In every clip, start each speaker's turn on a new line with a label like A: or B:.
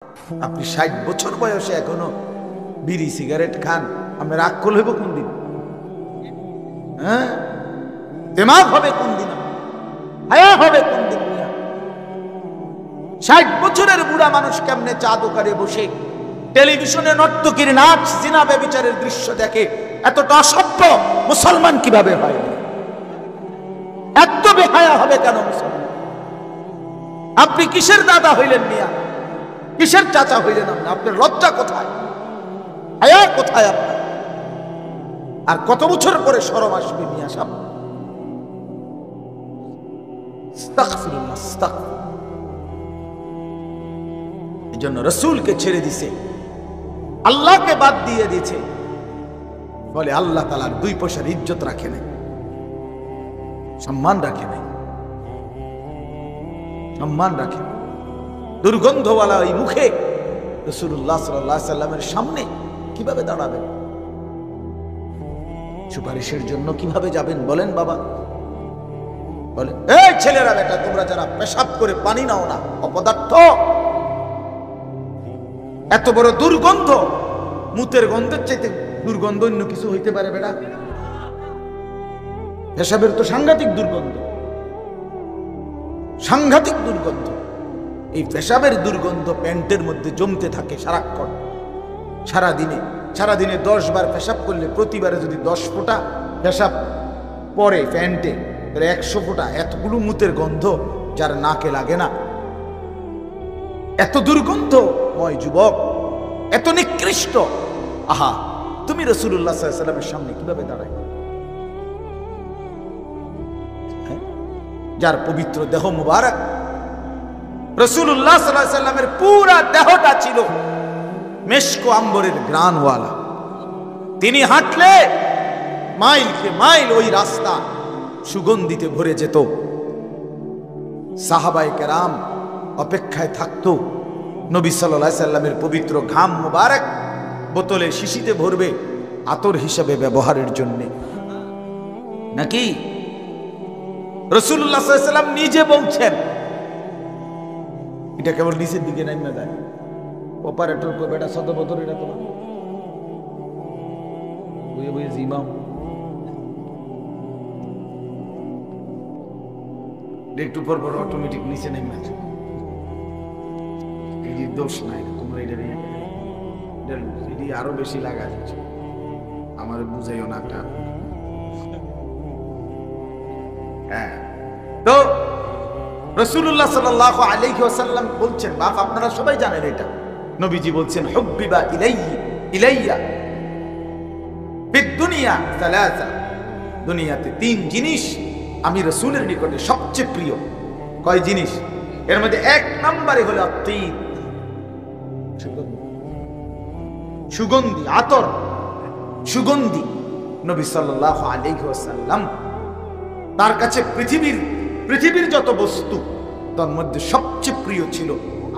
A: আপনি 60 বছর বয়সে এখনো বিড়ি সিগারেট খান, আমি রাগ করলে হইব কোন দিন? হ্যাঁ, দিমাগ হবে কোন দিন? হায়া হবে কোন দিন? 60 বছরের বুড়া মানুষ কেমনে চা দোকানে বসে টেলিভিশনে নর্তকীর নাচ, জিনা ব্যভিচারের দৃশ্য দেখে? এতটা অসভ্য মুসলমান কিভাবে হয়? এত বেহায়া হবে কেন মুসলমান? আপনি কিসের দাদা হইলেন মিয়া? কিসের চাচা হইলেন আপনি? আপনার লজ্জা কোথায়? হায়া কোথায় আপনার? আর কত বছর পরে শরম আসবে মিয়া সাহেব? আস্তাগফিরুল্লাহ, আস্তাগফিরুল্লাহ। এই জন্য রাসূলকে ছেড়ে দিছে, আল্লাহকে বাদ দিয়ে দিয়েছে, বলে আল্লাহ তাআলার 2 পয়সার ইজ্জত রাখে নাই, সম্মান রাখে নাই, সম্মান রাখে। দুর্গন্ধওয়ালা ওই মুখে রাসূলুল্লাহ সাল্লাল্লাহু আলাইহি সাল্লামের সামনে কিভাবে দাঁড়াবেন? সুপারিশের জন্য কিভাবে যাবেন বলেন বাবা? বলেন, এই ছেলেরা, বেটা, তোমরা যারা পেশাব করে পানি নাও না, অপদার্থ! এত বড় দুর্গন্ধ, মুতের গন্ধের চাইতে দুর্গন্ধ অন্য কিছু হইতে পারে বেটা? পেশাবের তো সাংঘাতিক দুর্গন্ধ, সাংঘাতিক দুর্গন্ধ। এই পেশাবের দুর্গন্ধ প্যান্টের মধ্যে জমতে থাকে সারাক্ষণ, সারাদিনে 10 বার পেশাব করলে প্রতিবারে যদি 10 ফোঁটা পেশাব পরে প্যান্টে, তাহলে 100 ফোঁটা। এতগুলো মুতের গন্ধ যার নাকে লাগে না, এত দুর্গন্ধময় যুবক, এত নিকৃষ্ট। আহা, তুমি রাসূলুল্লাহ সাল্লাল্লাহু আলাইহি ওয়াসাল্লামের সামনে কিভাবে দাঁড়াই? যার পবিত্র দেহ মুবারক, রাসূলুল্লাহ সাল্লাল্লাহু আলাইহি ওয়াসাল্লামের পুরা দেহটা ছিল মেশক আম্বরের গ্রানওয়ালা। তিনি হাঁটলে মাইলকে মাইল ওই রাস্তা সুগন্ধিতে ভরে যেত। সাহাবায়ে কেরাম অপেক্ষায় থাকতো নবী সাল্লাল্লাহু আলাইহি সাল্লামের পবিত্র ঘাম মুবারক বোতলে শিশিতে ভরবে আতর হিসেবে ব্যবহারের জন্য। নাকি রাসূলুল্লাহ সাল্লাল্লাহু আলাইহি সাল্লাম নিজে বলছেন, এটা কেবল নিচের দিকে নাইমা যায়, অপারেটর কো বেটা সদ বোতল এটা তোমার বইয়ে বইয়ে জিমাও, একটু পর পর অটোমেটিক নিচে নেমে আসে। এই দোষ নাই, তোমরা এটা আরো বেশি লাগা দিচ্ছ, আমার বুঝাইও না। হ্যাঁ, তো রাসূলুল্লাহ সাল্লাল্লাহু আলাইহি ওয়াসাল্লাম বলছেন, বাপ আপনারা সবাই জানেন এটা, নবীজি বলছেন, হুব্বিবা ইলাইয়া ফিদ দুনিয়া সালাসা, দুনিয়াতে 3 জিনিস আমি রাসূলের নিকটে সবচেয়ে প্রিয়। কয় জিনিস? এর মধ্যে 1 নম্বরে হলো আত্মীব, সুগন্ধি, আতর, সুগন্ধি। নবী সাল্লাল্লাহু আলাইহি ওয়াসাল্লাম তার কাছে পৃথিবীর যত বস্তু তার মধ্যে সবচেয়ে প্রিয় ছিল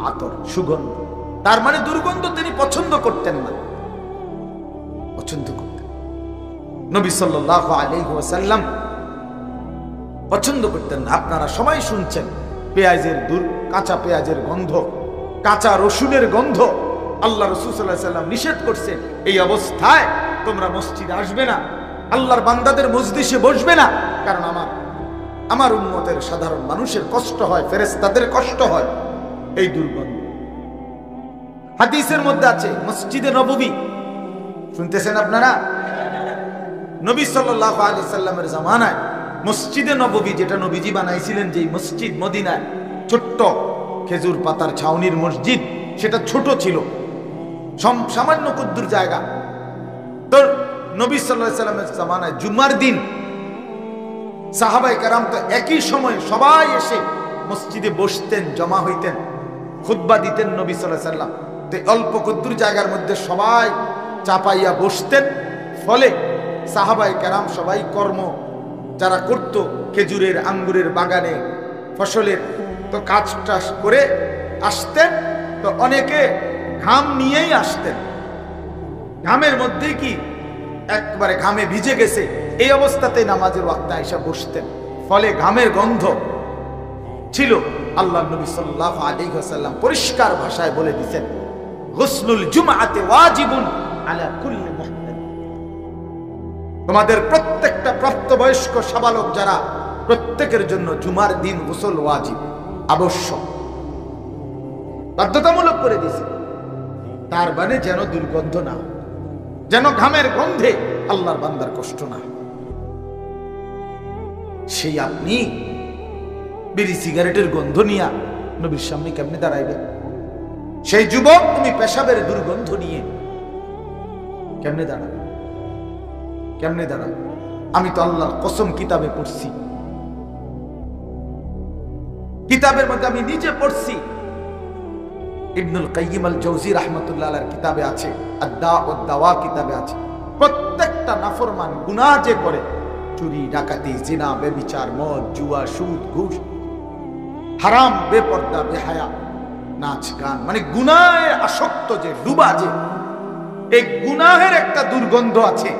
A: আতর, সুগন্ধ। তার মানে দুর্গন্ধ তিনি পছন্দ করতেন না, পছন্দ করতেন। নবী সাল্লাল্লাহু আলাইহি ওয়াসাল্লাম পছন্দ করতেন না। আপনারা সবাই শুনছেন কাঁচা পেঁয়াজের গন্ধ, কাঁচা রসুনের গন্ধ আল্লাহ রাসূল সাল্লাল্লাহু আলাইহি ওয়াসাল্লাম নিষেধ করছেন। এই অবস্থায় তোমরা মসজিদে আসবে না, আল্লাহর বান্দাদের মজলিসে বসবে না, কারণ আমার উম্মতের সাধারণ মানুষের কষ্ট হয়, ফেরেশতাদের কষ্ট হয় এই দুর্গন্ধ। হাদিসের মধ্যে আছে মসজিদে নববী, শুনতেছেন আপনারা? নবী সাল্লাল্লাহু আলাইহি সাল্লামের জামানায় মসজিদে নববী, যেটা নবীজি বানাইছিলেন, যেই মসজিদ মদিনায় ছোট্ট খেজুর পাতার ছাউনির মসজিদ, সেটা ছোট ছিল, সামান্য কুদ্দুর জায়গা। তো নবী সাল্লাল্লাহু আলাইহি সাল্লামের জামানায় জুমার দিন সাহাবায়ে কেরাম তো একই সময় সবাই এসে মসজিদে বসতেন, জমা হইতেন, খুতবা দিতেন নবী সাল্লাল্লাহু আলাইহি সাল্লাম। তো অল্প কুদ্দুর জায়গার মধ্যে সবাই চাপাইয়া বসতেন, ফলে সাহাবায়ে কেরাম সবাই কর্ম যারা করত খেজুরের আঙ্গুরের বাগানে ফসলের, তো কাজ টাজ করে আসতেন, তো অনেকে ঘাম নিয়েই আসতেন, ঘামের মধ্যেই কি একবারে ঘামে ভিজে গেছে, এই অবস্থাতে নামাজের ওয়াক্তে আইসা বসতেন, ফলে ঘামের গন্ধ ছিল আল্লাহ নবী সাল্লাল্লাহু আলাইহি ওয়াসাল্লাম পরিষ্কার ভাষায় বলে দিয়েছেন, গুসলুল জুমআতি ওয়াজিবুন আলা কুল্লি মুহতালিম। তোমাদের প্রত্যেকটা প্রাপ্তবয়স্ক সাবালক যারা, প্রত্যেকের জন্য জুমার দিন গোসল ওয়াজিব, আবশ্যক, বাধ্যতামূলক করে দিয়েছে। তার মানে যেন দুর্গন্ধ না, যেন ঘামের গন্ধে আল্লাহর বান্দার কষ্ট না। সেই আপনি বিড়ি সিগারেটের গন্ধ নিয়ে নবীর সামনে কেমনে দাঁড়াইবে? সেই যুবক তুমি পেশাবের দুর্গন্ধ নিয়ে কেমনে দাঁড়াবে? কেমনে দাঁড়াবে? আমি তো আল্লাহর কসম কিতাবে পড়ছি, কিতাবের মধ্যে আমি নিজে পড়ছি, ইবনুল কাইয়িম আল জাওজি রাহমাতুল্লাহ আলাইহির কিতাবে আছে, আদ-দা ওয়াদ দাওয়া কিতাবে আছে, প্রত্যেকটা নাফরমান গুনাহ যে করে, চুরি, ডাকাতি, জিনা, ব্যভিচার, মদ, জুয়া, সুদ, ঘুষ, হারাম, বেপর্দা, বেহায়া, নাচ গান, মানে গুনাহে আসক্ত যে, ডুবা যে, এই গুনাহের একটা দুর্গন্ধ আছে।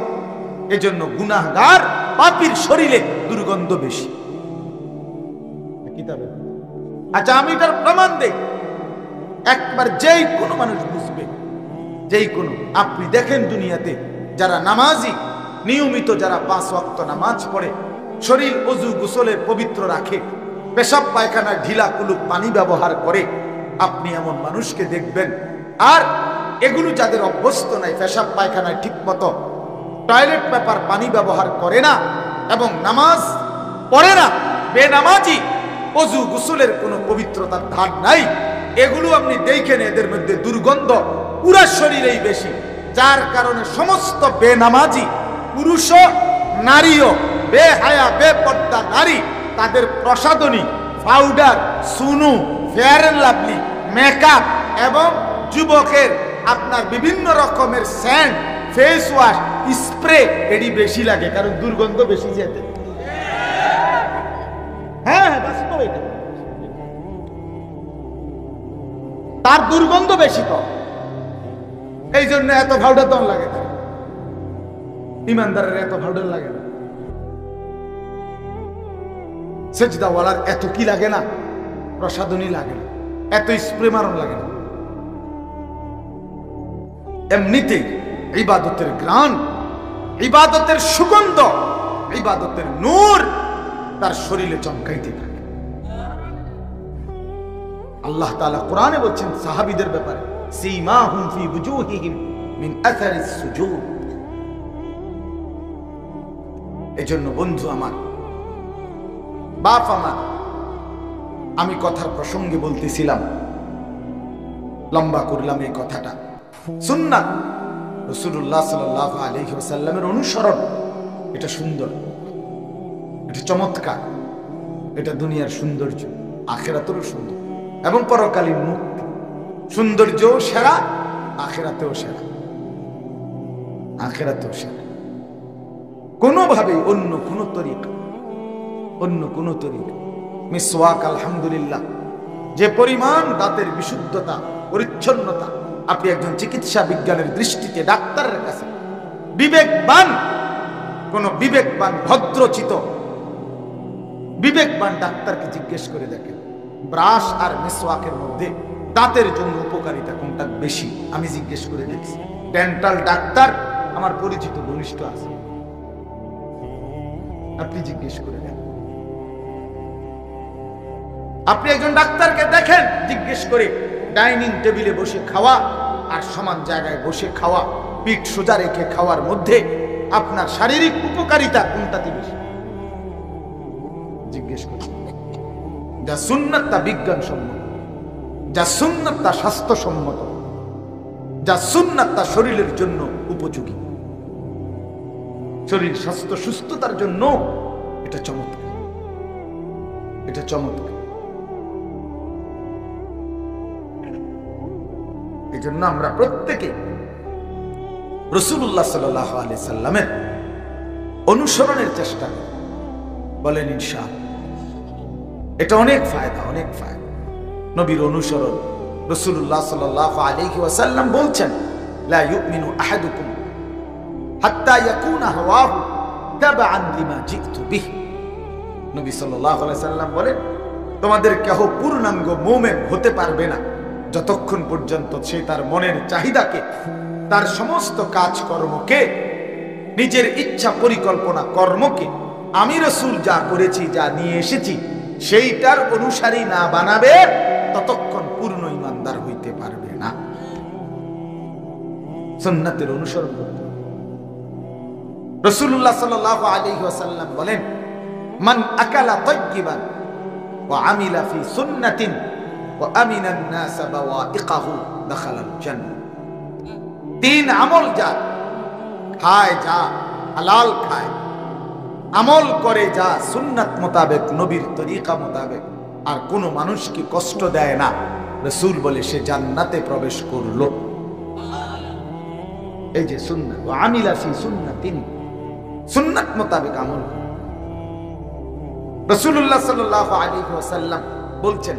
A: এজন্য গুনাহগার পাপীর শরীরে দুর্গন্ধ বেশি কিতাবে। আচ্ছা, আমি এটার প্রমাণ দেই, একবার যেই কোনো মানুষ বুঝবে, যেই কোনো, আপনি দেখেন দুনিয়াতে যারা নামাজি, নিয়মিত যারা 5 ওয়াক্ত নামাজ পড়ে, শরীর ওযু গোসলে পবিত্র রাখে, পেশাব পায়খানার ঢিলা কুলুপ পানি ব্যবহার করে, আপনি এমন মানুষকে দেখবেন। আর এগুলো যাদের অভ্যস্ত নাই, পেশাব পায়খানায় ঠিক মতো টয়লেট পেপার পানি ব্যবহার করে না এবং নামাজ পড়ে না, বেনামাজি, ওযু গোসলের কোনো পবিত্রতার ধার নাই, এগুলো আপনি দেখেন এদের মধ্যে দুর্গন্ধ পুরা শরীরেই বেশি। যার কারণে সমস্ত বেনামাজি পুরুষও নারীও, বেহায়া বেপর্দা নারী, তাদের প্রসাধনী, পাউডার, সুনু, ফেয়ার এন্ড লাভলি, মেকআপ এবং যুবকের আপনার বিভিন্ন রকমের স্যান্ড, ফেস ওয়াশ, স্প্রে এটি বেশি লাগে, কারণ দুর্গন্ধ বেশি যেতে। হ্যাঁ, বাস্তব এটা, তার দুর্গন্ধ বেশি তো, এই জন্য এত পাউডার দন লাগে না, ইমানদারের এত পাউডার লাগে না, সেজদাওয়ালার এত কি লাগে না, প্রসাধনী লাগে না, এত স্প্রে মারণ লাগে না। এমনিতেই ইবাদতের গ্রাণ, ইবাদতের সুগন্ধ, ইবাদতের নূর তার শরীরে চমকাইতে থাকে। আল্লাহ তাআলা কোরআনে বলছেন সাহাবীদের ব্যাপারে, সীমাহুম ফি বুজুহিহিম মিন আসারিস সুজুদ। এজন্য বন্ধু আমার, বাপ আমার, আমি কথার প্রসঙ্গে বলতেছিলাম, লম্বা করলাম এই কথাটা। সুন্নাত রাসূলুল্লাহ সাল্লাল্লাহু আলাইহি ওয়াসাল্লামের অনুসরণ, এটা সুন্দর, এটা চমৎকার, এটা দুনিয়ার সৌন্দর্য, আখিরাতেরও সুন্দর এবং পরকালীন মুক্তি। সৌন্দর্যও সেরা, আখিরাতেও সেরা, আখিরাতেও সেরা। কোনোভাবেই অন্য কোনো তরিকা, অন্য কোনো তরিকা, মিসওয়াক আলহামদুলিল্লাহ, যে পরিমাণ দাঁতের বিশুদ্ধতা, পরিচ্ছন্নতা, আপনি একজন চিকিৎসা বিজ্ঞানের দৃষ্টিতে ডাক্তারের কাছে বিবেকবান, কোন বিবেকবান ভদ্রচিত বিবেকবান ডাক্তারকে জিজ্ঞেস করে দেখেন, ব্রাশ আর মিসওয়াকের মধ্যে দাঁতের জন্য উপকারিতা কোনটা বেশি? আমি জিজ্ঞেস করে দেখছি, ডেন্টাল ডাক্তার আমার পরিচিত ঘনিষ্ঠ আছে, আপনি জিজ্ঞেস করে দেখেন। আপনি একজন ডাক্তারকে দেখেন, জিজ্ঞেস করে, ডাইনিং টেবিলে বসে খাওয়া আর সমান জায়গায় বসে খাওয়া, পিঠ সোজা রেখে খাওয়ার মধ্যে আপনার শারীরিক উপকারিতা কোনটাতে বেশি? জিজ্ঞেস করুন। যা সুন্নাত তা বিজ্ঞানসম্মত, যা সুন্নাত তা স্বাস্থ্যসম্মত, যা সুন্নাত তা শরীরের জন্য উপযোগী, শরীর স্বাস্থ্য সুস্থতার জন্য এটা চমৎকার, এটা চমৎকার। এই জন্য আমরা প্রত্যেকে রাসূলুল্লাহ সাল্লাল্লাহু আলাইহি সাল্লামের অনুসরণের চেষ্টা করি, বলেন ইনশাআল্লাহ। এটা অনেক ফায়দা, অনেক ফায়দা নবীর অনুসরণ। রাসূলুল্লাহ সাল্লাল্লাহু আলাইহি ওয়াসাল্লাম বলছেন, লা ইউমিনু আহাদুকুম হাত্তা ইয়াকুনা হাওয়াহু তাবআন লিমা জিতু বিহি। নবী সাল্লাল্লাহু আলাইহি সাল্লাম বলেন, তোমাদের কেহ পূর্ণাঙ্গ মুমিন হতে পারবে না যতক্ষণ পর্যন্ত সে তার মনের চাহিদাকে, তার সমস্ত কাজকর্মকে, নিজের ইচ্ছা পরিকল্পনা কর্মকে আমি রাসূল যা করেছি, যা নিয়ে এসেছি সেইটার অনুসারী না বানাবে, ততক্ষণ পূর্ণ ঈমানদার হইতে পারবে না। সুন্নাতের অনুসরণ করতে। রাসূলুল্লাহ সাল্লাল্লাহু আলাইহি ওয়াসাল্লাম বলেন, মান আকালা তাইয়িবান ওয়া আমিলা ফি সুন্নাতিন ওয়া আমিনা আন-নাস বাওয়াইকাহু দাখালাল জান্নাহ। তিন আমল যা খায়, যা হালাল খায়, আমল করে যা সুন্নাত মোতাবেক, নবীর তরিকা মোতাবেক, আর কোনো মানুষকে কষ্ট দেয় না, রাসূল বলে সে জান্নাতে প্রবেশ করলো। এই যে সুন্নাত, ওয়া আমিলা ফি সুন্নাতিন, সুন্নাত মোতাবেক আমল। রাসূলুল্লাহ সাল্লাল্লাহু আলাইহি ওয়াসাল্লাম বলছেন,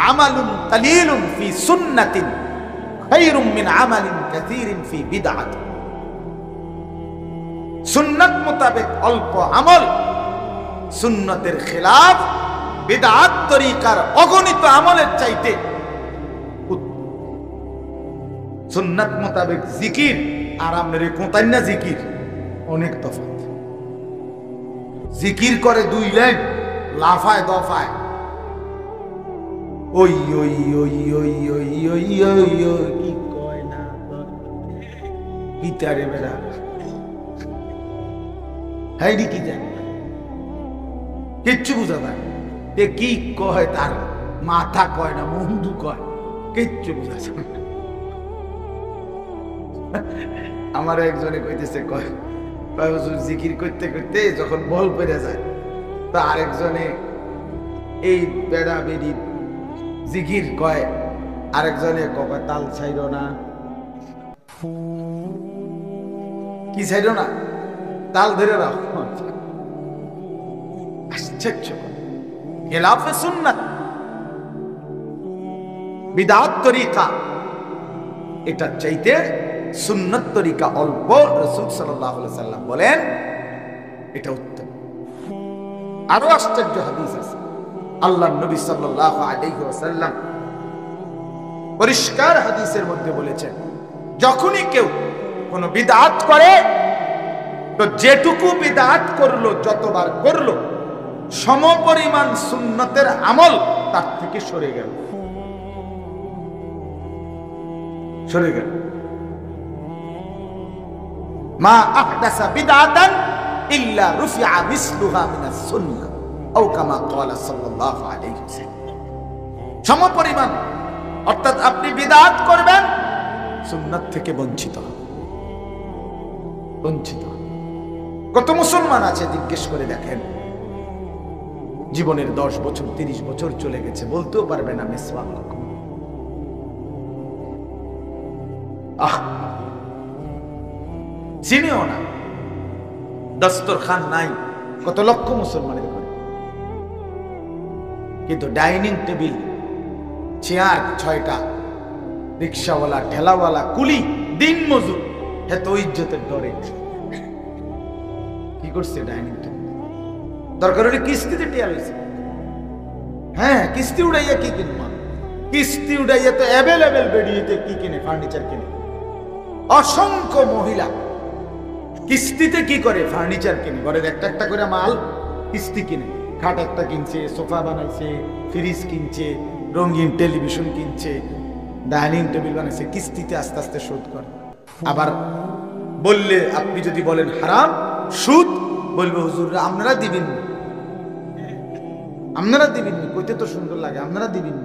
A: আমালুন কালীলুন ফি সুন্নাতিন খায়রুম মিন আমালিন কাসীরিন ফি বিদআত। সুন্নাত মোতাবেক অল্প আমল সুন্নতের খেলাফ, বিদআত তরিকার অগণিত আমলের চাইতে। সুন্নাত মোতাবেক জিকির আর আমনের কোতান্না জিকির অনেক তফাৎ। জিকির করে দুই লাইন, লাফায় দফায়, ওই ওই ওই ওই ওই ওই ওই ওই, কি কয় না গীতারে বেড়া, হাইডি কি জানে, কিচ্ছু বুঝা যায় না। কি কয়, তার মাথা কয় না মুন্ডু কয়, কিচ্ছু বুঝা যায় না। আমার একজনে কইতেছে, কয় হুজুর জিকির করতে করতে যখন বল পড়ে যায়, তো আরেকজনে এই বেড়া বেড়ি জিকির কয়, আরেকজনে কয় তাল ছাইরো না। কি ছাইরো না? তাল ধরে রাখো। আশ্চর্য, খেলাফে সুন্নাত, বিদআত তরিকা, এটা চাইতে সুন্নাত তরিকা অল্প। রাসূল সাল্লাল্লাহু আলাইহি ওয়াসাল্লাম বলেন এটা উত্তম। আরো আশ্চর্য হাদিস আছে, আল্লাহর নবী সাল্লাল্লাহু আলাইহি ওয়াসাল্লাম পরিষ্কার হাদিসের মধ্যে বলেছেন, যখনই কেউ কোন বিদআত করে, তো যেটুকু বিদআত করলো, যতবার করলো, সমপরিমাণ সুন্নতের আমল তার থেকে সরে গেল, সরে গেল। মা আহদাসা বিদআতান ইল্লা রুফিআ মিসলুহা মিনাস সুন্নাহ আও কামা ক্বালা সাল্লাল্লাহু আলাইহি ওয়াসাল্লাম। সমপরিমাণ, অর্থাৎ আপনি বিদআত করবেন, সুন্নাত থেকে বঞ্চিত বঞ্চিত। কত মুসলমান আছে জিজ্ঞেস করে দেখেন, জীবনের 10 বছর 30 বছর চলে গেছে, বলতেও পারবে না মিসওয়াক। চিনিও না, দস্তরখান নাই, কত লক্ষ মুসলমানের ঘরে, কিন্তু ডাইনিং টেবিল, চেয়ার 6টা, রিক্সাওয়ালা, ঠেলাওয়ালা, কুলি, দিন মজুর, এত ইজ্জতের ডরে কি করছে ডাইনিং টেবিল? দরকার হলে কিস্তিতে টিয়া লইছে। হ্যাঁ, কিস্তি উড়াইয়া কি কিনবা? কিস্তি উড়াইয়া তো অ্যাভেলেবেল বেরিয়েতে কি কিনে? ফার্নিচার কিনে। অসংখ্য মহিলা কিস্তিতে কি করে? ফার্নিচার কিনে, ঘরের একটা একটা করে মাল কিস্তি কিনে। খাট একটা কিনছে, সোফা বানাইছে, ফ্রিজ কিনছে, রঙিন টেলিভিশন কিনছে, ডাইনিং টেবিল বানাইছে, কিস্তিতে আস্তে আস্তে শোধ করে। আবার বললে, আপনি যদি বলেন হারাম, সুদ, বলবে হুজুর আপনারা দিবেন, আপনারা দিবেন, কইতে তো সুন্দর লাগে, আপনারা দিবেন,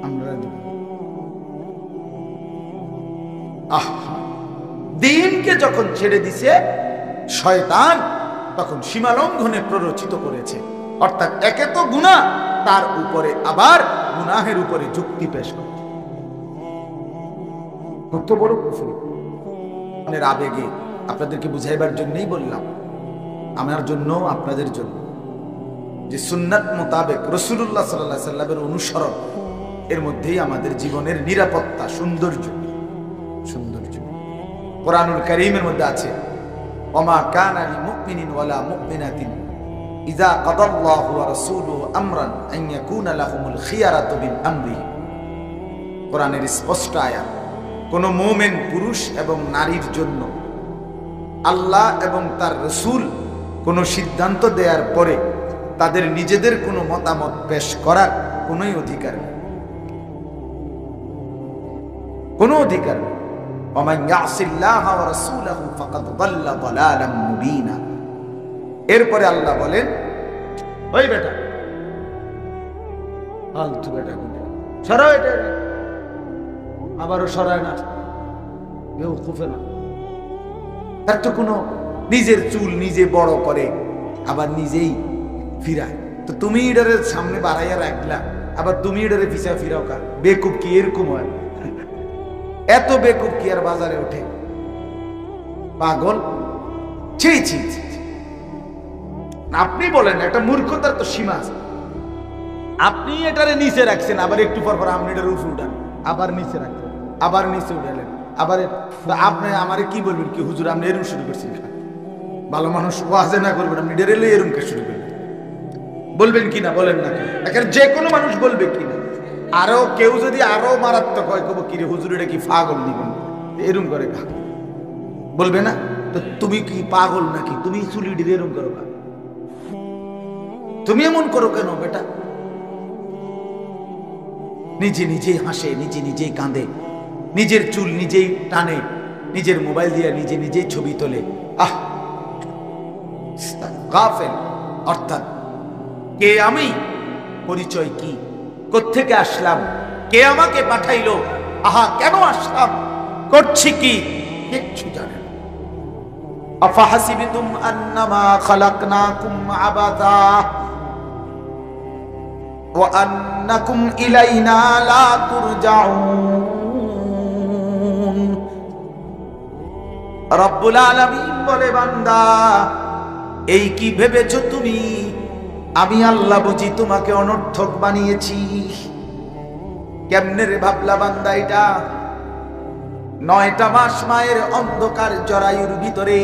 A: আপনারা দিবেন। দিনকে যখন ছেড়ে দিছে শয়তান, তখন সীমা লঙ্ঘনে প্ররোচিত করেছে। অর্থাৎ একে তো গুনাহ, তার উপরে আবার গুনাহের উপরে যুক্তি পেশ করছে। কত বড় কুফর! আবেগে আপনাদেরকে বুঝাইবার জন্যই বললাম, আমার জন্য, আপনাদের জন্য, যে সুন্নাত মোতাবেক রাসূলুল্লাহ সাল্লাল্লাহু আলাইহি সাল্লামের অনুসরণ, এর মধ্যেই আমাদের জীবনের নিরাপত্তা, সৌন্দর্য। সৌন্দর্য কোরআনুল কারীমের মধ্যে আছে, ওমা কানা লিল মুমিনিন ওয়ালা মুমিনাতিন ইযা কাদাল্লাহু ওয়া রাসূলুহু আমরান আন ইয়াকুনা লাহুমুল খিয়ারাতু মিন আমরিহি। কোরআনের স্পষ্ট আয়াত। কোন মুমিন পুরুষ এবং নারীর জন্য আল্লাহ এবং তার রাসূল কোন সিদ্ধান্ত দেওয়ার পরে তাদের নিজেদের কোনো মতামত পেশ করার কোনোই অধিকার নেই, কোনো অধিকার নেই। ওমান ইয়াসিল্লাহা ওয়া রাসূলাহু ফাকাদ দাল্লা দালালাম মুবিনা। এরপরে আল্লাহ বলেন, ওই বেটা ফালতু বেটা সরাও এটা, আবারও সরায় না, বেওকুফে না। তার তো কোনো নিজের চুল নিজে বড় করে আবার নিজেই ফিরায়, তো তুমি এটারে সামনে বাড়াইয়া রাখলা, আবার তুমি এটারে পিছা ফিরাও কা? বেকুব কি এরকম হয়? এত বেকুব কি আর বাজারে ওঠে? পাগল। ছি ছি ছি। আপনি বলেন একটা মূর্খতার তো সীমা আছে। আপনি এটারে নিচে রাখছেন, আবার একটু পর পর আপনি এটার উপরে উঠান, আবার নিচে রাখছেন, আবার নিচে উঠালেন, আবার আপনি আমারে কি বলবেন কি হুজুর আপনি এরকম শুরু করছেন? ভালো মানুষ ওয়াজে না করবেন, আপনি ডেরেলে এরকম কে শুরু করবেন? বলবেন কিনা বলেন না? এখানে যে কোনো মানুষ বলবে কিনা? আরো কেউ যদি আরো মারাত্মক হয় কব কিরে হুজুর এটা কি পাগল নিবেন এরকম করে কা? বলবে না? তো তুমি কি পাগল নাকি? তুমি চুলি ডিরে এরকম করো কা? তুমি এমন করো কেন বেটা? নিজে নিজেই হাসে, নিজে নিজেই কাঁদে, নিজের চুল নিজেই টানে, নিজের মোবাইল দিয়ে নিজে নিজেই ছবি তোলে। আহ, গাফেল। অর্থাৎ কে আমি, পরিচয় কি, কোত্থেকে আসলাম, কে আমাকে পাঠাইলো, আহা কেন আসলাম, করছি কি, কিচ্ছু জানে না। আফাহাসিবতুম আন্নামা খালাকনাকুম আবাদা ওয়া আন্নাকুম ইলাইনা লা তুরজাউন। রব্বুল আলামিন বলে, বান্দা এই কি ভেবেছো তুমি আমি আল্লাহ বুঝি তোমাকে অনর্থক বানিয়েছি? কেমনে রে ভাবলা বান্দা এটা? 9টা মাস মায়ের অন্ধকার জরায়ুর ভিতরে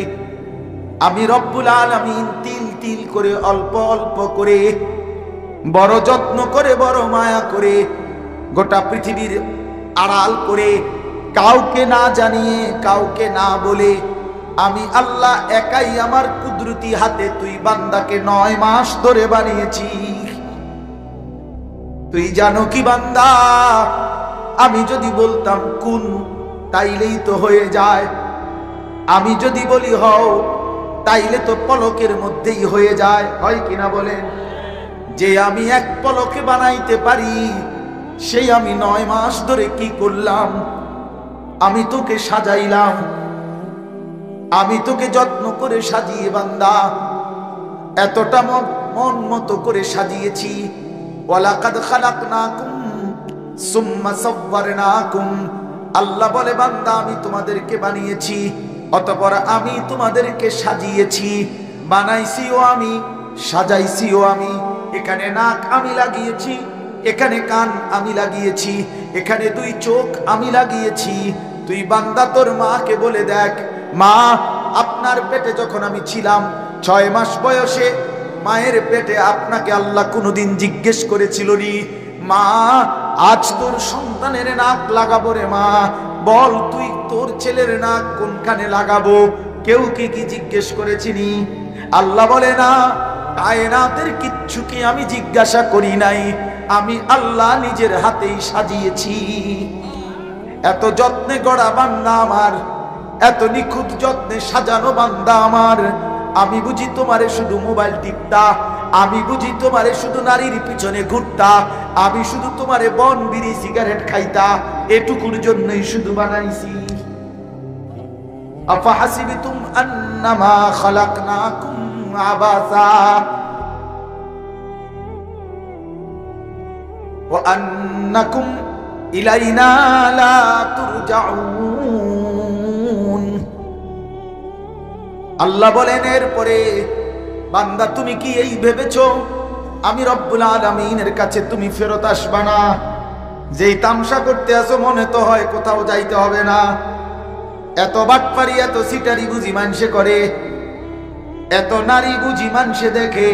A: আমি রব্বুল আলামিন তিল তিল করে অল্প অল্প করে বড় যত্ন করে বড় মায়া করে গোটা পৃথিবীর আড়াল করে কাউকে না জানিয়ে কাউকে না বলে আমি আল্লাহ একাই আমার কুদরতি হাতে তুই বান্দাকে 9 মাস ধরে বানিয়েছি। তুই জানো কি বান্দা, আমি যদি বলতাম কুন তাইলেই তো হয়ে যায়, আমি যদি বলি হও তাইলে তো পলকের মধ্যেই হয়ে যায়, হয় কিনা বলেন? যে আমি এক পলকে বানাইতে পারি সেই আমি 9 মাস ধরে কি করলাম? আমি তোকে সাজাইলাম, আমি তোকে যত্ন করে সাজিয়ে বান্দা এতটা মন মতো করে সাজিয়েছি। ওয়ালাকাদ খালাকনাকুম সুম্মা সাওয়ারনাকুম। আল্লাহ বলে বান্দা আমি তোমাদেরকে বানিয়েছি, অতঃপর আমি তোমাদেরকে সাজিয়েছি, বানাইছিও আমি, সাজাইছিও আমি। এখানে নাক আমি লাগিয়েছি, এখানে কান আমি লাগিয়েছি, এখানে 2 চোখ আমি লাগিয়েছি। তুই বান্দা তোর মাকে বলে দেখ, মা আপনার পেটে যখন আমি ছিলাম 6 মাস বয়সে মায়ের পেটে আপনাকে আল্লাহ কোনোদিন জিজ্ঞেস করেছিল নি মা আজ তোর সন্তানের নাক লাগাবো রে মা, বল তুই তোর ছেলের নাক কোনখানে লাগাবো? কেউ কি জিজ্ঞেস করেছিনি? আল্লাহ বলে না, কায়নাতের কিচ্ছু কি আমি জিজ্ঞাসা করি নাই, আমি আল্লাহ নিজের হাতেই সাজিয়েছি। এত যত্নে গড়া বান্দা আমার, এত নিখুঁত যত্নে সাজানো বান্দা আমার, আমি বুঝি তোমারে শুধু মোবাইল টিপতা, আমি বুঝি তোমারে শুধু নারীর পিছনে ঘুরতা, আমি শুধু তোমারে বন বিড়ি সিগারেট খাইতা, এটুকুর জন্যই শুধু বানাইছি। আফাহাসিবতুম আন্নামা খালাকনাকুম আবাসা ওয়া আন্নাকুম ইলাইনা লা তুরজাউন। আল্লাহ বলেন এরপরে, বান্দা তুমি কি এই ভেবেছো আমি রব্বুল আলামিনের কাছে তুমি ফেরত আসবা না? যেই তামসা করতে আসো মনে তো হয় কোথাও যাইতে হবে না। এত বাটপারি এত সিটারি বুঝি মানুষে করে, এত নারী বুঝি মানুষে দেখে,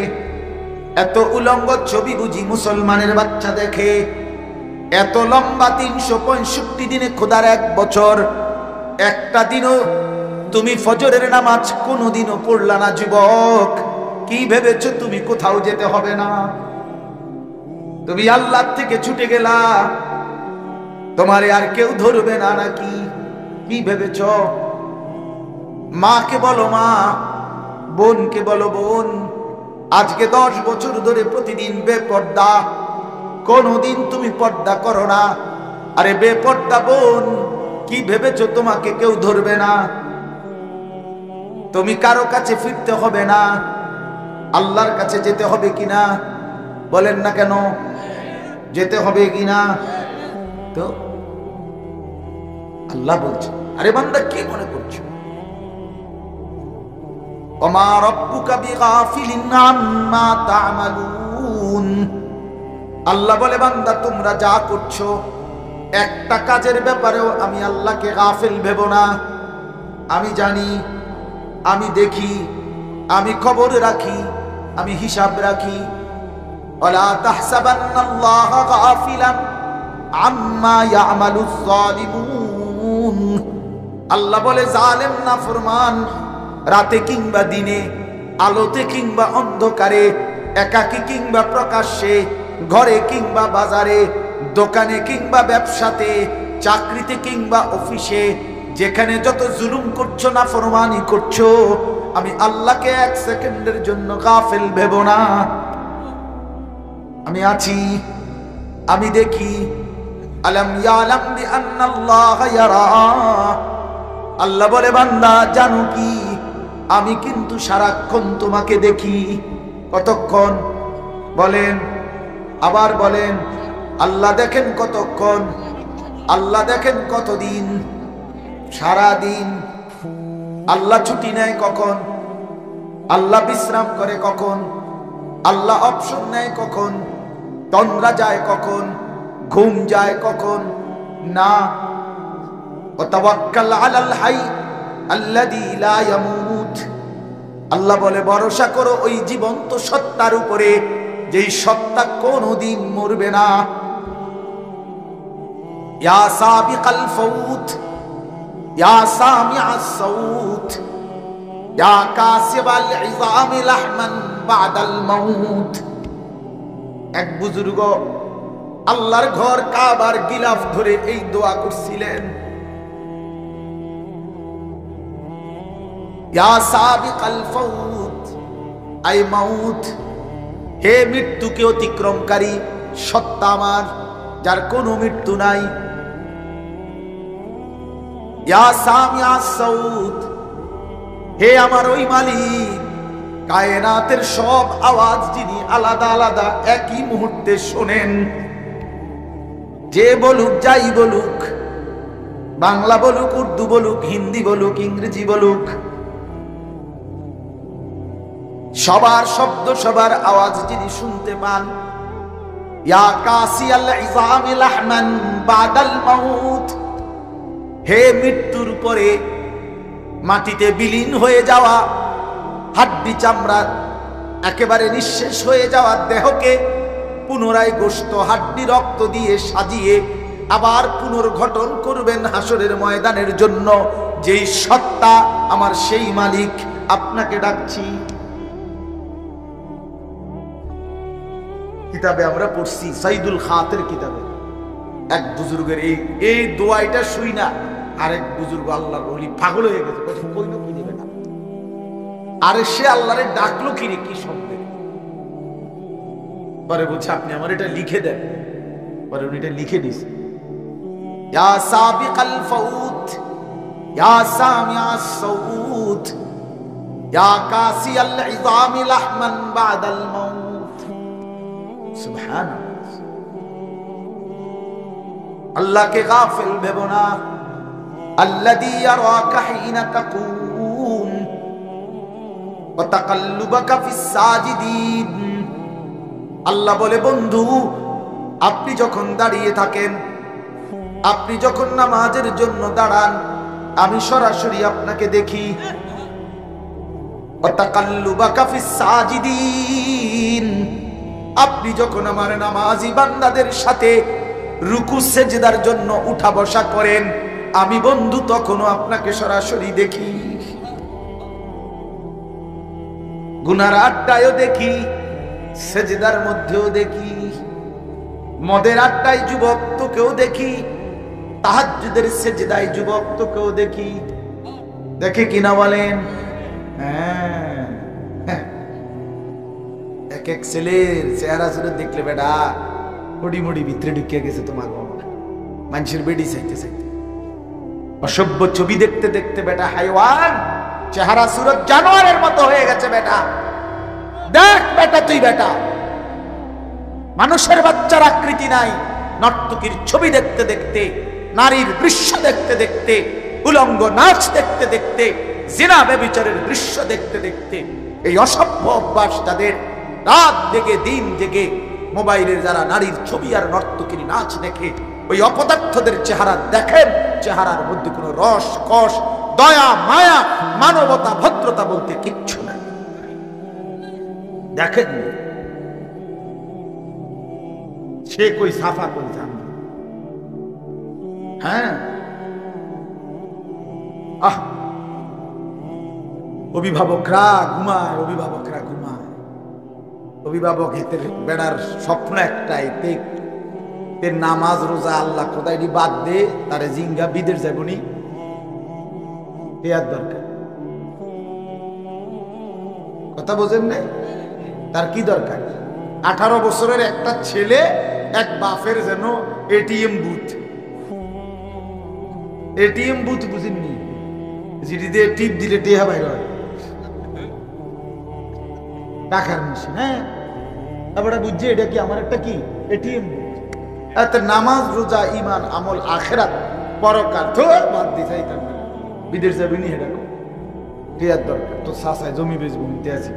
A: এত উলঙ্গ ছবি বুঝি মুসলমানের বাচ্চা দেখে? এত লম্বা 365 দিনে খোদার 1 বছর, একটা দিনও তুমি ফজরের নামাজ কোনোদিনও পড়লা না যুবক। কি ভেবেছো তুমি কোথাও যেতে হবে না? তুমি আল্লাহ থেকে ছুটে গেলা, তোমারে আর কেউ ধরবে না নাকি? কি ভেবেছ? মাকে বলো মা, বোনকে বলো বোন। আজকে 10 বছর ধরে প্রতিদিন বেপর্দা, কোনদিন তুমি পর্দা করো না। আরে বেপর্দা বোন, কি ভেবেছ তোমাকে কেউ ধরবে না? তুমি কারো কাছে ফিরতে হবে না, আল্লাহর কাছে যেতে হবে কিনা? বলেন না কেন? যেতে হবে কিনা? তো আল্লাহ বলছে, আরে বান্দা কি মনে করছো? ওমা রাব্বুকা বিগাফিলিন আম্মা তা'মালুন। আল্লাহ বলে বান্দা তোমরা যা করছো একটা কাজের ব্যাপারেও আমি আল্লাহকে গাফিল ভেবো না। আমি জানি, আমি দেখি, আমি খবর রাখি, আমি হিসাব রাখি। ওয়ালা তাহসাবান্নাল্লাহা গাফিলান আম্মা ইয়ামালুজ যালিমুন। আল্লাহ বলে জালেম নাফরমান রাতে কিংবা দিনে, আলোতে কিংবা অন্ধকারে, একাকী কিংবা প্রকাশ্যে, ঘরে কিংবা বাজারে, দোকানে কিংবা ব্যবসাতে, চাকরিতে কিংবা অফিসে, যেখানে যত জুলুম করছো না ফরমানি করছো, আমি আল্লাহকে 1 সেকেন্ডের জন্য গাফিল ভেবো না। আমি আছি, আমি দেখি। আলাম ইয়ালাম বিআন্নাল্লাহা ইয়ারা। আল্লাহ বলে বান্দা জানো কি, আমি কিন্তু সারাক্ষণ তোমাকে দেখি। কতক্ষণ? বলেন, আবার বলেন। আল্লাহ দেখেন কতক্ষণ? আল্লাহ দেখেন কতদিন? সারা দিন। আল্লাহ ছুটি নেয় কখন? আল্লাহ বিশ্রাম করে কখন? আল্লাহ অবসর নেয় কখন? তন্দ্রা যায় কখন? ঘুম যায় কখন? না। ওয়াতাওয়াক্কাল আলাল হাই আল্লাযী লা ইয়ামুত। আল্লাহ বলে ভরসা করো ওই জীবন্ত সত্তার উপরে, যেই সত্তা কোনদিন মরবে না। ইয়া সাবিকাল ফাউত, ইয়া সামিআস সাউত, ইয়া কাসিবাল ইযামি লাহমান বাদাল মাউত। এক বুজুর্গ আল্লাহর ঘর কাবার গিলাফ ধরে এই দোয়া করছিলেন, ইয়া সাবিকাল ফাউত, আই মাউত, হে মৃত্যুকে অতিক্রমকারী সত্তা আমার, যার কোনো মৃত্যু নাই। ইয়া সামিআস সাউত, হে আমার ওই মালিক, কায়নাতের সব আওয়াজ যিনি আলাদা আলাদা একই মুহূর্তে শোনেন। যে বলুক, যাই বলুক, বাংলা বলুক, উর্দু বলুক, হিন্দি বলুক, ইংরেজি বলুক, সবার শব্দ, সবার আওয়াজ যিনি শুনতে পান। ইয়া কাসিয়াল ইযামি লাহমান বাদাল মাউত, হে মৃত্যুর পরে মাটিতে বিলীন হয়ে যাওয়া, হাড্ডি চামড়া একেবারে নিঃশেষ হয়ে যাওয়া দেহকে পুনরায় গোশত, হাড্ডি, রক্ত দিয়ে সাজিয়ে আবার পুনর্গঠন করবেন হাসরের ময়দানের জন্য। যেই সত্তা আমার, সেই মালিক আপনাকে ডাকছি। কিতাবে আমরা পড়ছি, সাইদুল খাতের কিতাবে এক বুজুর্গের এই দোয়াইটা শুই না আরেক বুজুর্গ আল্লাহর ওলি পাগল হয়ে গেছে, কইল কি দেবে না। আরে সে আল্লাহরে ডাকলো কি রে, কি শব্দে? পরে বলছে আপনি আমার এটা লিখে দেন। পরে উনি এটা লিখে দিয়েছে, ইয়া সাবিকাল ফাউত, ইয়া সামিআস সাউত, ইয়া কাসিয়াল ইযামি লাহমান বাদাল মাউত। সুবহানাল্লাহ। আল্লাহকে গাফিল ভেবো না। আল্লাযী ইয়ারাকা হিনা তাকুম ওয়া তাকাল্লুবাকা ফিস সাজিদিন। আল্লাহ বলে বন্ধু, আপনি যখন দাঁড়িয়ে থাকেন, আপনি যখন নামাজের জন্য দাঁড়ান, আমি সরাসরি আপনাকে দেখি। ওয়া তাকাল্লুবাকা ফিস সাজিদিন, আপনি যখন আমার নামাজি বান্দাদের সাথে রুকু সেজদার জন্য উঠা বসা করেন, আমি বন্ধু তখনও আপনাকে সরাসরি দেখি, গুনার আড্ডায়ও দেখি, সেজদার মধ্যেও দেখি, মদের আড্ডায় যুবক তোকেও দেখি, তাহাজ্জুদের সেজদায় যুবক তোকেও দেখি। দেখে কিনা বলেন? হ্যাঁ, এক এক ছেলের চেহারা সুরে দেখলে বেটা মুড়ি মুড়ি ভিতরে ঢুকিয়ে গেছে তোমার মানুষের বেডি চাইতে চাইতে, অসভ্য ছবি দেখতে দেখতে বেটা হাইওয়ান চেহারা সুরত জানোয়ারের মতো হয়ে গেছে বেটা। দেখ বেটা তুই বেটা, মানুষের বাচ্চার আকৃতি নাই, নর্তকীর ছবি দেখতে দেখতে, নারীর দৃশ্য দেখতে দেখতে, উলঙ্গ নাচ দেখতে দেখতে, জিনা ব্যভিচারের দৃশ্য দেখতে দেখতে, এই অসভ্য অভ্যাস তাদের রাত জেগে দিন জেগে মোবাইলের যারা নারীর ছবি আর নর্তকীর নাচ দেখে, ওই অপদার্থদের চেহারা দেখেন, চেহারার মধ্যে কোনো রস কষ দয়া মায়া মানবতা ভদ্রতা বলতে কিচ্ছু নাই। দেখেন সে কই সাফা কই জান। হ্যাঁ, অভিভাবকরা ঘুমায়, অভিভাবকরা ঘুমায়, অভিভাবক হেতের বেড়ার স্বপ্ন একটাই, তে নামাজ রোজা আল্লাহ খোদাইটি বাদ দে, তারে জিঙ্গা বিদের যাবনি দরকার। কথা বোঝেন নাই? তার কি দরকার? 18 বছরের একটা ছেলে এক বাপের যেন এটিএম বুথ, এটিএম বুথ বুঝিনি, যেটি দিয়ে টিপ দিলে টেহা বাইর হয়, টাকার মেশিন। হ্যাঁ, তারপরে বুঝছে এটা কি আমার একটা কি এটিএম বুথ। এত নামাজ রোজা ইমান আমল আখেরাত পরকাল তো বাদ দিয়ে চাইতাম না, বিদেশ যাবি নি হেডা টেয়ার দরকার। তো সাসায় জমি বেচবো নিতে আছি,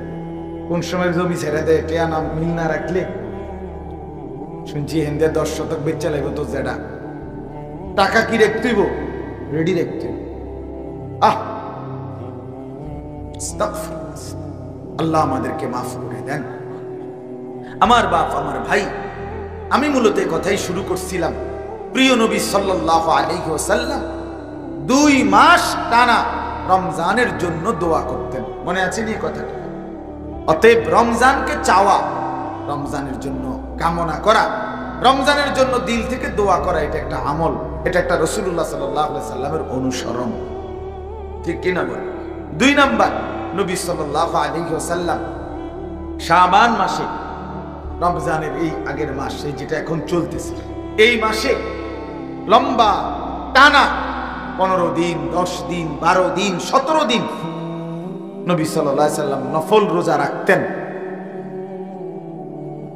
A: কোন সময় জমি ছেড়ে দেয় টেয়া নাম মিল না রাখলে শুনছি হেন্দে 10 শতক বেচা লাগবে, তো যেটা টাকা কি রাখতেইব রেডি রাখতে। আল্লাহ আমাদেরকে মাফ করে দেন। আমার বাপ আমার ভাই, আমি মূলত কথাই শুরু করছিলাম, প্রিয় নবী সাল্লাল্লাহু আলাইহি ওয়াসাল্লাম 2 মাস টানা রমজানের জন্য দোয়া করতেন, মনে আছে নি কথাটা? অতএব রমজানকে চাওয়া, রমজানের জন্য কামনা করা, রমজানের জন্য দিল থেকে দোয়া করা, এটা একটা আমল, এটা একটা রাসূলুল্লাহ সাল্লাল্লাহু আলাইহি সাল্লামের অনুসরণ, ঠিক কিনা বল? 2 নাম্বার, নবী সাল্লাল্লাহু আলাইহি ওয়াসাল্লাম শাবান মাসে, রমজানের এই আগের মাসে যেটা এখন চলতেছে, এই মাসে লম্বা টানা 15 দিন 10 দিন 12 দিন 17 দিন নবী সাল্লাল্লাহু আলাইহি সাল্লাম নফল রোজা রাখতেন।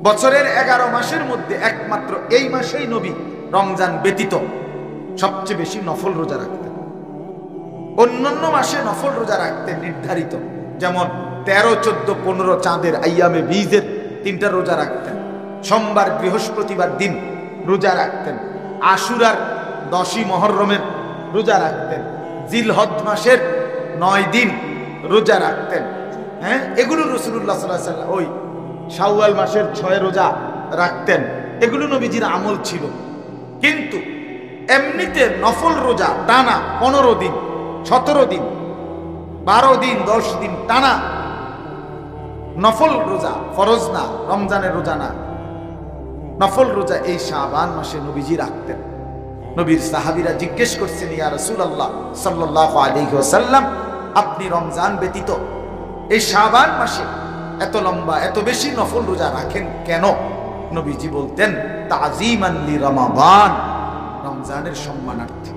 A: বছরের 11 মাসের মধ্যে একমাত্র এই মাসেই নবী রমজান ব্যতীত সবচেয়ে বেশি নফল রোজা রাখতেন। অন্যান্য মাসে নফল রোজা রাখতেন নির্ধারিত, যেমন 13, 14, 15 চাঁদের আইয়ামে বীজের 3টা রোজা রাখতেন, সোমবার বৃহস্পতিবার দিন রোজা রাখতেন, আশুরার 10ই মুহররমের রোজা রাখতেন, জিলহজ মাসের 9 দিন রোজা রাখতেন। হ্যাঁ, এগুলো রাসূলুল্লাহ সাল্লাল্লাহু আলাইহি ওয়াসাল্লাম ওই শাওয়াল মাসের 6 রোজা রাখতেন, এগুলো নবীজির আমল ছিল। কিন্তু এমনিতে নফল রোজা টানা 15 দিন 17 দিন 12 দিন 10 দিন টানা নফল রোজা, ফরজ না, রমজানের রোজা না, নফল রোজা এই শাবান মাসে নবীজি রাখতেন। নবীর সাহাবীরা জিজ্ঞেস করছেন, ইয়া রাসূলুল্লাহ সাল্লাল্লাহু আলাইহি ওয়াসাল্লাম, আপনি রমজান ব্যতীত এই শাবান মাসে এত লম্বা এত বেশি নফল রোজা রাখেন কেন? নবীজি বলতেন, তাযীমান লি রমাদান, রমজানের সম্মানার্থে,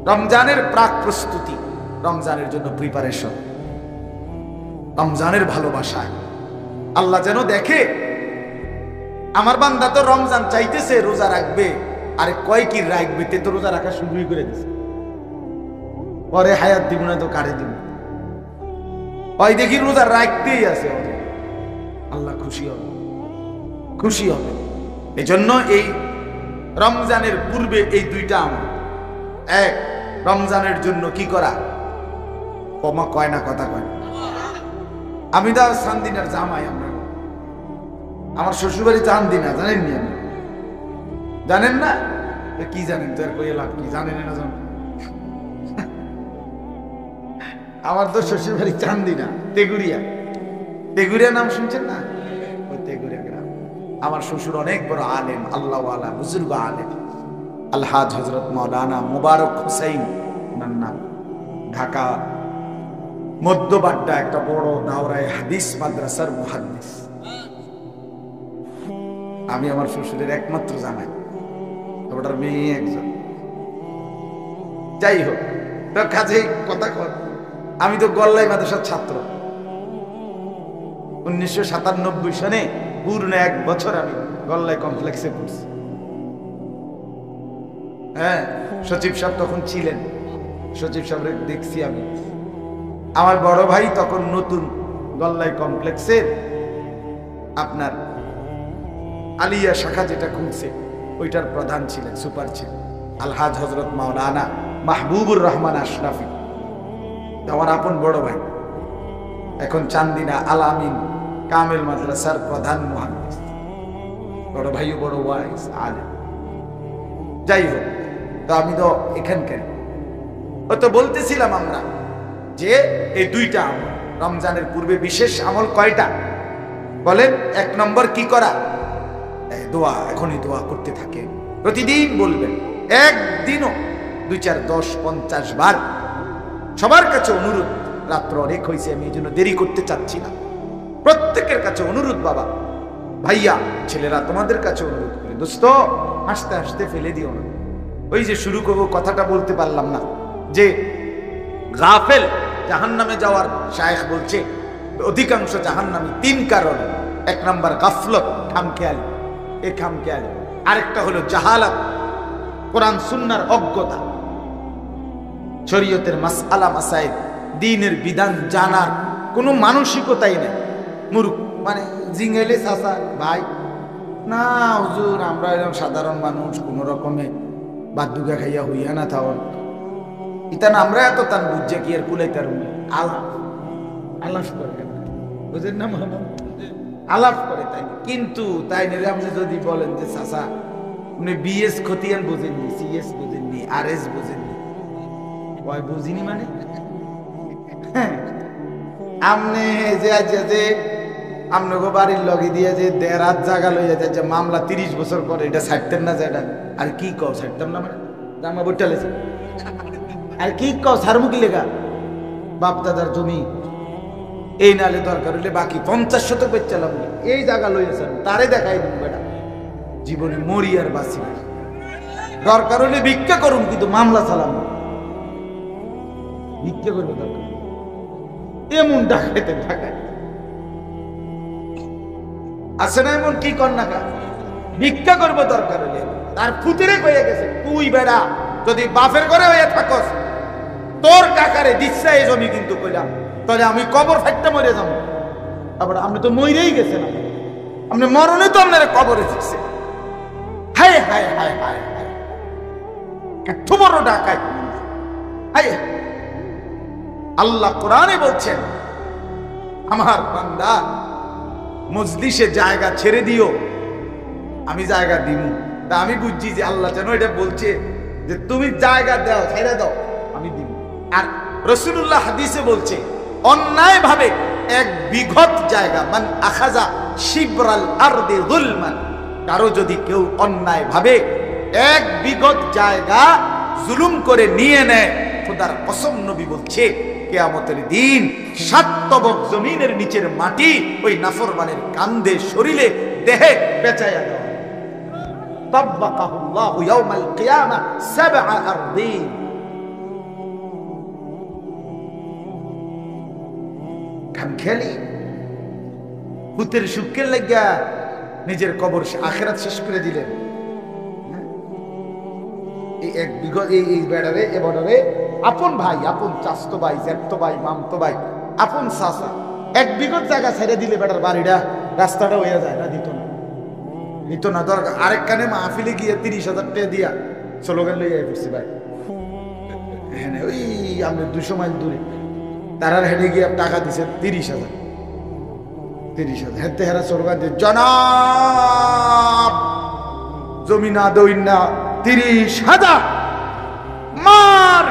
A: রমজানের প্রাক প্রস্তুতি, রমজানের জন্য প্রিপারেশন, রমজানের ভালোবাসায় আল্লাহ যেন দেখে আমার বান্দা তো রমজান চাইতেছে রোজা রাখবে, আরে কয় কি রাখবে, তে তো রোজা রাখা শুরুই করে দিছে, পরে হায়াত দিব না তো কারে দিব, ওই দেখি রোজা রাখতেই আছে, আল্লাহ খুশি হবে, খুশি হবে। এজন্য এই রমজানের পূর্বে এই 2টা আমল, এক রমজানের জন্য কি করা, কমা কয় না, কথা কয়, আমি তো সান্দিনার জামাই, আমরা আমার শ্বশুর বাড়ি চান্দি না, জানেন নি? আপনি জানেন না? কি জানেন তো, আর কই লাভ কি? জানেন না জানেন? আমার তো শ্বশুর বাড়ি চান্দি না, তেগুড়িয়া। তেগুড়িয়া নাম শুনছেন না? ওই তেগুড়িয়া গ্রাম। আমার শ্বশুর অনেক বড় আলেম, আল্লাহওয়ালা বুজুর্গ আলেম, আলহাজ হযরত মাওলানা মুবারক হুসাইন ওনার নাম। ঢাকা মধ্যবাড্ডা একটা বড় দাওরায়ে হাদিস মাদ্রাসার মুহাদ্দিস। আমি আমার শ্বশুরের একমাত্র জামাই, ওটার মেয়ে একজন। যাই হোক, তো কাজেই কথা কর, আমি তো গল্লাই মাদ্রাসার ছাত্র। 1997 সনে পূর্ণ 1 বছর আমি গল্লাই কমপ্লেক্সে পড়ছি। হ্যাঁ, সচিব সাহেব তখন ছিলেন, সচিব সাহেবের দেখছি আমি। আমার বড় ভাই তখন নতুন গল্লাই কমপ্লেক্সের আপনার আলিয়া শাখা যেটা খুলছে ওইটার প্রধান ছিলেন, সুপার ছিলেন আলহাজ হযরত মাওলানা মাহবুবুর রহমান আশরাফি। আমার আপন বড় ভাই, এখন চান্দিনা আল আমিন কামেল মাদ্রাসার প্রধান মুহাদ্দিস। বড় ভাইও বড় ওয়াইজ আলেম। যাই হোক, তো আমি তো এখানকার, ও তো বলতেছিলাম আমরা যে এই 2টা আমল রমজানের পূর্বে বিশেষ আমল কয়টা বলেন? 1 নম্বর কি করা? দোয়া। এখনই দোয়া করতে থাকে, প্রতিদিন বলবেন, একদিনও 2, 4, 10, 50 বার। সবার কাছে অনুরোধ, রাত্র অনেক হয়েছে, আমি এই জন্য দেরি করতে চাচ্ছি না। প্রত্যেকের কাছে অনুরোধ, বাবা ভাইয়া ছেলেরা তোমাদের কাছে অনুরোধ করি, দোস্ত হাসতে হাসতে ফেলে দিও না। ওই যে শুরু করবো, কথাটা বলতে পারলাম না, যে গাফেল জাহান্নামে যাওয়ার শায়েখ বলছে অধিকাংশ জাহান্নামী 3 কারণে। 1 নম্বর গাফলত, খামখেয়ালি, এ খামখেয়ালি। আরেকটা হলো জাহালাত, কোরআন সুন্নাহর অজ্ঞতা, শরীয়তের মাসআলা মাসাইল, দ্বীনের বিধান জানার কোনো মানসিকতাই নেই। মূর্খ, মানে জিঙ্গেলে চাচা ভাই না হুজুর, আমরা এরকম সাধারণ মানুষ, কোনো রকমে বাদুগা খাইয়া হইয়া না থাও ইতান, আমরা এত তান বুঝছে কি আর কুলাইতার আলাপ আলাপ করে, বুঝেন না মামা, আলাপ করে। তাই কিন্তু তাই নিলে আপনি যদি বলেন যে চাচা আপনি বিএস খতিয়ান বোঝেননি, সিএস বোঝেননি, আরএস বোঝেননি, কয় বুঝিনি মানে আমনে যে যে আমনগো বাড়ির লগে দিয়ে যে 1.5 জায়গা লইয়া যায়, যে মামলা 30 বছর পরে, এটা ছাড়তেন না? যেটা আর কি কও ছাড়তাম না, মানে জামা বইটা লেছে আর কি কও ছাড়মু কি লেগা? বাপ দাদার জমি, এই নালে দরকার হইলে বাকি 50 শতক বেচালাম, এই জায়গা লইয়াছেন, তারে দেখাই দিন বেটা, জীবনে মরি আর বাঁচি, দরকার হইলে ভিক্ষা করুন, কিন্তু মামলা চালাম, ভিক্ষা করবে দরকার এমন ডাকাইতে ঢাকায় আছে না? এমন কি কর না, ভিক্ষা করবো দরকার হইলে। তার ফুতেরে কইয়া গেছে, তুই বেড়া যদি বাপের ঘরে হইয়া থাকস, তোর কাকারে দিচ্ছে এই জমি কিন্তু কইলাম, তাহলে আমি কবর ফাইটটা মরে যাবো। আবার আপনি তো মরেই গেছেন, আপনি মরণে তো আপনার কবরে দিচ্ছে। হায় হায় হায় হায় হায়, এত বড় ডাকাই! হায়, আল্লাহ কোরআনে বলছেন, আমার বান্দা মজলিসে জায়গা ছেড়ে দিও, আমি জায়গা দিব। তা আমি বুঝছি যে আল্লাহ যেন এটা বলছে যে তুমি জায়গা দাও, ছেড়ে দাও, আমি দিব। আর রাসূলুল্লাহ হাদিসে বলছে, অন্যায় ভাবে 1 বিঘত জায়গা, মান আখাযা শিবরাল আরদি যুলমান, কারো যদি কেউ অন্যায় ভাবে 1 বিঘত জায়গা জুলুম করে নিয়ে নেয়, খোদার কসম নবী বলছে কিয়ামতের দিন 7 তবক জমিনের নিচের মাটি ওই নাফরমানের কাঁধে, শরীরে, দেহে পেঁচাইয়া দেওয়া। তাব্বাকাহুল্লাহু ইয়াওমাল কিয়ামাহ 7 আরদিন। খামখেয়ালি, পুতের সুখের লাগিয়া নিজের কবর আখিরাত শেষ করে দিলেন। এই 1 বিঘত, এই বেড়ারে, এ বড়রে আপন ভাই, আপন চাচতো ভাই, জ্যাঠতো ভাই, মামতো ভাই, আপন চাচা 1 বিঘত জায়গা ছেড়ে দিলে বেটার বাড়িটা, রাস্তাটা হয়ে যায় না? দিত না, দিত না। দরকার আরেক কানে মাহফিলে গিয়ে 30,000 টাকা দিয়া স্লোগান লইয়া পড়ছি ভাই, হ্যাঁ ওই আমরা 200 মাইল দূরে, তারার হেঁটে গিয়ে টাকা দিছে 30,000 30,000 হেতে হেরা সরকার যে জনাব জমিনা দইনা 30,000 মার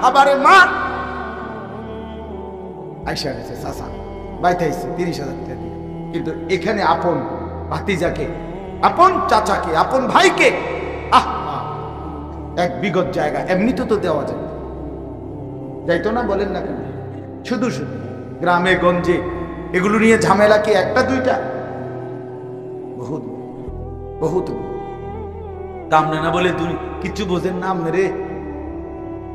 A: হাবারে মার আইসা গেছে চাচা বাইতে আইছে 30,000 টাকা দিয়ে। কিন্তু এখানে আপন ভাতিজাকে, আপন চাচাকে, আপন ভাইকে এক বিগত জায়গা এমনি তো দেওয়া যায়, যাইতো না? বলেন না কেন? শুধু শুধু গ্রামে গঞ্জে এগুলো নিয়ে ঝামেলা কি একটা দুইটা? বহুত বহুত। তামনে না বলে দুই কিছু বোঝেন না আপনি রে।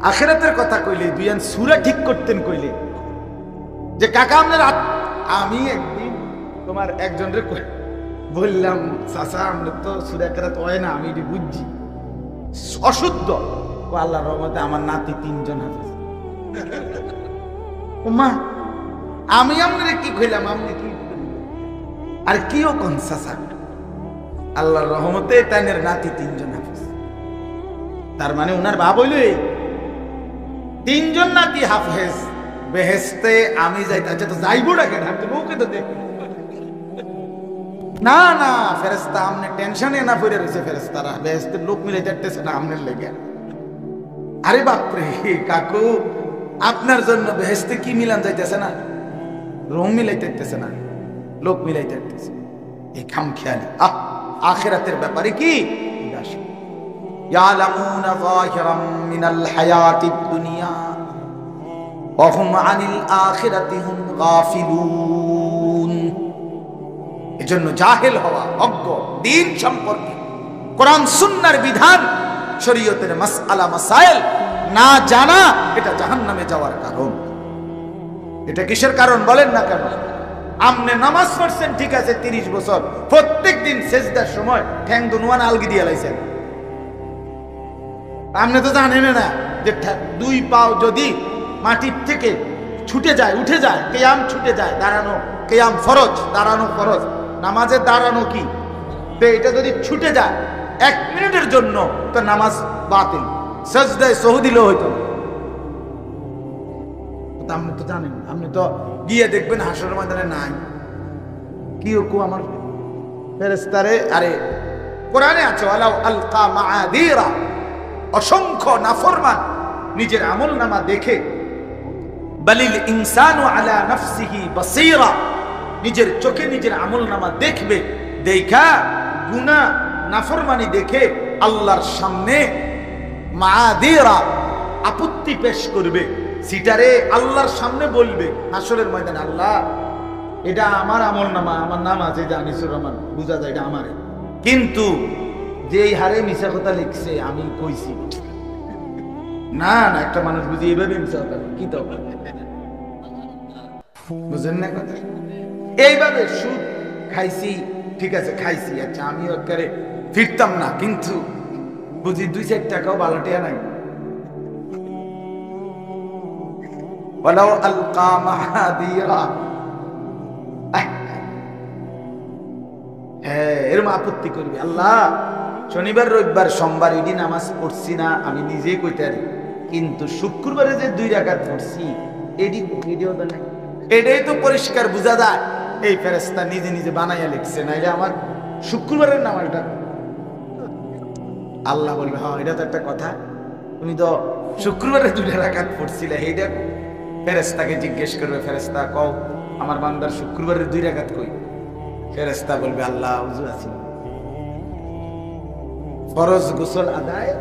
A: আখিরাতের কথা কইলে দুইয়ান সূরা ঠিক করতেন কইলে যে কাকা আপনার আমি একদিন তোমার একজনের বললাম চাচা আমরা তো সূরা কেরাত হয় না, আমি এটি বুঝছি অশুদ্ধ। ও আল্লাহর রহমতে আমার নাতি 3 জন হাফেজ। ও মা আমি আপনারে কি কইলাম, আপনি কি আর কিও কোন চাচা? আল্লাহর রহমতে তাইনের নাতি 3 জন হাফেজ। তার মানে ওনার বাপ হইল 3 জন নাতি হাফেজ। বেহেশতে আমি যাইতে, আচ্ছা তো যাইবো না কেন? আমি তো বউকে তো দেখি না। না ফেরেশতা আমনে টেনশনে না পড়ে রয়েছে, ফেরেশতারা বেহেশতের লোক মিলে যাইতেছে না আমনের লেগে। আরে বাপরে কাকু, আপনার জন্য বেহেশতে কি মিলান যাইতেছে না? রুম মিলাইতেছে না, লোক মিলাইতেছে। এই খামখেয়ালি আখিরাতের ব্যাপারে কি ইয়ালামুনা যাহিরাম মিনাল হায়াতিদ দুনিয়া ওয়া হুম আনিল আখিরাতি হুম গাফিলুন। এজন্য জাহেল হওয়া, অজ্ঞ দ্বীন সম্পর্কে, কোরআন সুন্নাহর বিধান, শরীয়তের মাসআলা মাসাইল না জানা, এটা জাহান্নামে যাওয়ার কারণ। এটা কিসের কারণ বলেন না কেন? আপনি নামাজ পড়ছেন ঠিক আছে 30 বছর, প্রত্যেক দিন সেজদার সময় ঠ্যাং দুনুয়ান আলগি দিয়ে লাইছেন। আপনি তো জানেন না যে 2 পাও যদি মাটির থেকে ছুটে যায়, উঠে যায়, কিয়াম ছুটে যায়, দাঁড়ানো কিয়াম ফরজ, দাঁড়ানো ফরজ, নামাজে দাঁড়ানো কি? তো এটা যদি ছুটে যায় 1 মিনিটের জন্য তো নামাজ বাতিল, সেজদায় সহু দিলেও হইতো না। আপনি তো জানেন, আপনি তো গিয়ে দেখবেন হাসরের ময়দানে নাই কি কো আমার ফেরেশতারে। আরে কোরআনে আছে ওয়ালাউ আলকা মাআদিরা, অসংখ্য নাফরমান নিজের আমলনামা দেখে, বালিল ইনসানু আলা নাফসিহি বাসীরা, নিজের চোখে নিজের আমলনামা দেখবে, দেখা গুনাহ নাফরমানি দেখে আল্লাহর সামনে মাআদিরা আপত্তি পেশ করবে, সিটারে আল্লাহর সামনে বলবে হাসরের ময়দানে, আল্লাহ এটা আমার আমলনামা, আমার নাম আছে যে আনিসুর রহমান, বুঝা যায় এটা আমারে, কিন্তু যেই হারে মিছা কথা লিখছে আমি কইছি না। না একটা মানুষ বুঝি এইভাবে মিছা কথা কি তো বুঝেন না কথা? এইভাবে সুদ খাইছি ঠিক আছে, খাইছি, আচ্ছা আমি একেবারে ফিরতাম না, কিন্তু বুঝি 2-4 টাকাও বালাটিয়া নাই। ওয়ালাউ আলকা মাহাদিরা, হ্যাঁ এরকম আপত্তি করবি, আল্লাহ শনিবার রবিবার সোমবার এদিন নামাজ পড়ছি না, আমি নিজেই কইতে পারি, কিন্তু শুক্রবারে যে 2 রাকাত পড়ছি এডিও তো নাই। এটাই তো পরিষ্কার বোঝা যায় এই ফেরেশতা নিজে নিজে বানাইয়া লিখছে, নাইলে আমার শুক্রবারের নামাজটা। আল্লাহ বলবে হ্যাঁ এটা তো একটা কথা, তুমি তো শুক্রবারে 2 রাকাত পড়ছিলে, এইটা ফেরেশতাকে জিজ্ঞেস করবে, ফেরেশতা কও আমার বান্দার শুক্রবারের 2 রাকাত কই? ফেরেশতা বলবে আল্লাহ ওযু আছে, ফরজ গোসল আদায়